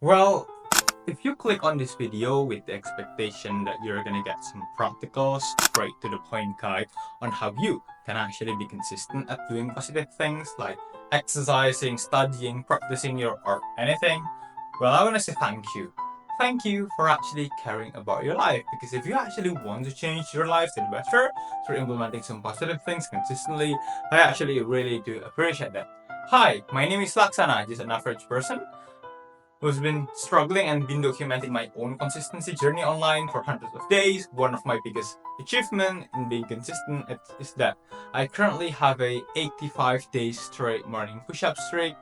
Well, if you click on this video with the expectation that you're gonna get some practical, straight to the point guide on how you can actually be consistent at doing positive things like exercising, studying, practicing your art, anything, well, I wanna say thank you. Thank you for actually caring about your life, because if you actually want to change your life to the better through implementing some positive things consistently, I actually really do appreciate that. Hi, my name is Laksana, just an average person who's been struggling and been documenting my own consistency journey online for hundreds of days. One of my biggest achievements in being consistent is that I currently have a 85 days straight morning push-up streak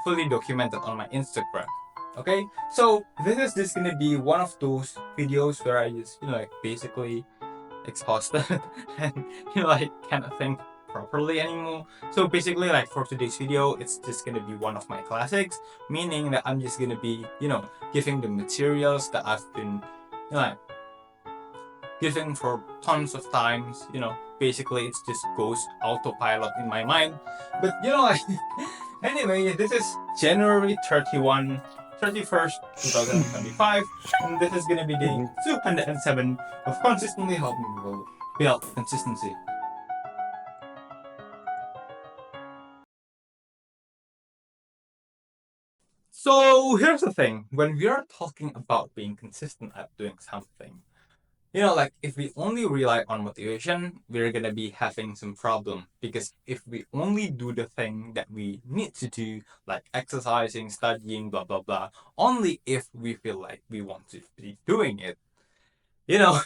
fully documented on my Instagram. Okay, so this is just gonna be one of those videos where I just like basically exhausted and like cannot think properly anymore. So basically, like for today's video, it's just gonna be one of my classics, meaning that I'm just gonna be giving the materials that I've been like giving for tons of times. Basically it's just goes autopilot in my mind. But like anyway, this is January 31st, 2025, and this is gonna be day 207 of consistently helping people build consistency. So here's the thing: when we are talking about being consistent at doing something, like if we only rely on motivation, we're gonna be having some problem, because if we only do the thing that we need to do, like exercising, studying, blah blah blah, only if we feel like we want to be doing it, you know,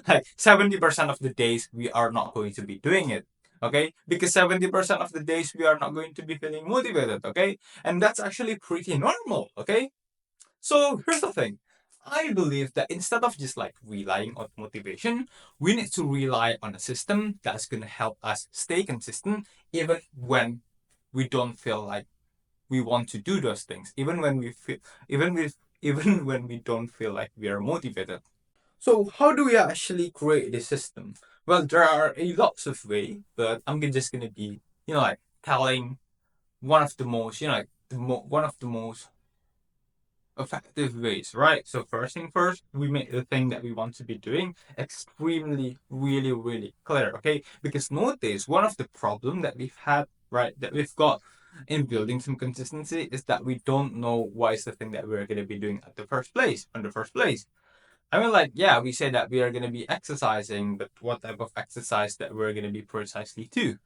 like 70% of the days we are not going to be doing it. Okay, because 70% of the days we are not going to be feeling motivated. Okay, and that's actually pretty normal. Okay, so here's the thing. I believe that instead of just like relying on motivation, we need to rely on a system that's gonna help us stay consistent even when we don't feel like we want to do those things, even with even when we don't feel like we are motivated. So how do we actually create this system? Well, there are a lots of ways, but I'm just gonna be like telling one of the most like one of the most effective ways, right? So first thing first, we make the thing that we want to be doing extremely, really, really clear, okay? Because notice one of the problem that we've had, right, that we've got in building some consistency is that we don't know what is the thing that we're going to be doing at the first place, in the first place. I mean, like, yeah, we say that we are going to be exercising, but what type of exercise that we're going to be precisely to?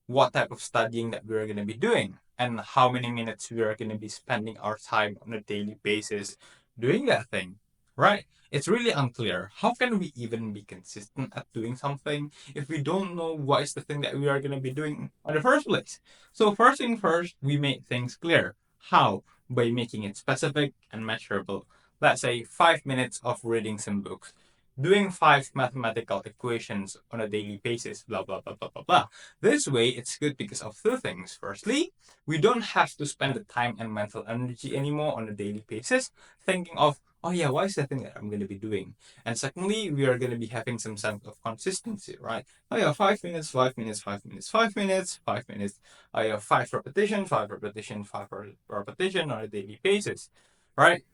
What type of studying that we're going to be doing, and how many minutes we are going to be spending our time on a daily basis doing that thing, right? It's really unclear. How can we even be consistent at doing something if we don't know what is the thing that we are going to be doing in the first place? So first thing first, we make things clear. How? By making it specific and measurable. Let's say 5 minutes of reading some books, doing five mathematical equations on a daily basis, blah, blah, blah, blah, blah, blah. This way, it's good because of two things. Firstly, we don't have to spend the time and mental energy anymore on a daily basis thinking of, oh yeah, what is the thing that I'm going to be doing? And secondly, we are going to be having some sense of consistency, right? Oh yeah, 5 minutes, 5 minutes, 5 minutes, 5 minutes, 5 minutes. Oh yeah, five repetition, five repetition, five repetition on a daily basis, right?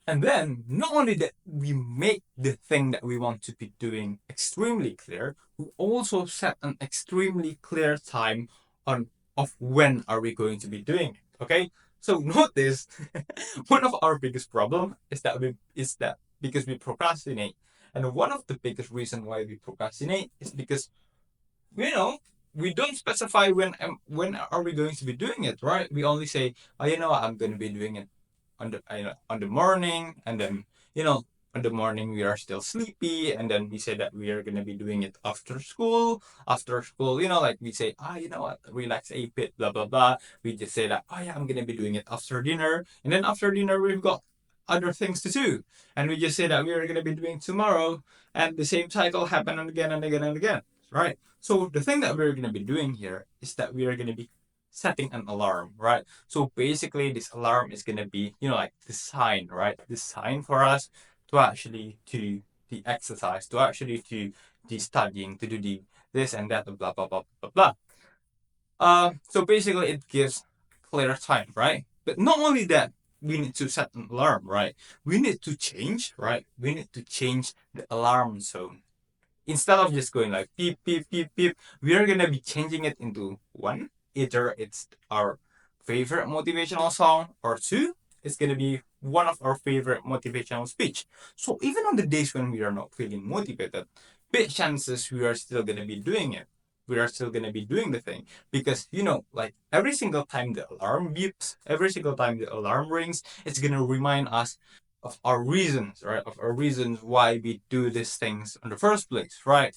And then, not only that we make the thing that we want to be doing extremely clear, we also set an extremely clear time on of when are we going to be doing it. Okay? So notice one of our biggest problem is that because we procrastinate. And one of the biggest reason why we procrastinate is because you know we don't specify when are we going to be doing it, right? We only say, oh, I'm going to be doing it on the morning, and then you know on the morning we are still sleepy, and then we say that we are gonna be doing it after school. After school, like we say, what, relax a bit, blah blah blah. We just say that, oh yeah, I'm gonna be doing it after dinner, and then after dinner we've got other things to do, and we just say that we are gonna be doing tomorrow, and the same cycle happen and again and again and again, right? So the thing that we're gonna be doing here is that we are gonna be setting an alarm, right? So basically, this alarm is gonna be, like the sign, right? The sign for us to actually to the exercise, to actually to the studying, to do the this and that, blah blah blah blah blah. So basically, it gives clear time, right? But not only that, we need to set an alarm, right? We need to change, right? We need to change the alarm zone. Instead of just going like beep, beep, beep, beep, we are gonna be changing it into one. Either it's our favorite motivational song, or two, it's gonna be one of our favorite motivational speech. So even on the days when we are not feeling motivated, big chances we are still gonna be doing it. We are still gonna be doing the thing because like every single time the alarm beeps, every single time the alarm rings, it's gonna remind us of our reasons, right? Of our reasons why we do these things in the first place, right?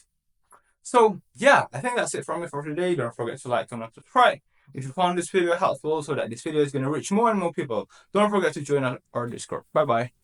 So yeah, I think that's it from me for today. Don't forget to like, comment, subscribe. If you found this video helpful so that this video is going to reach more and more people, don't forget to join our Discord. Bye bye.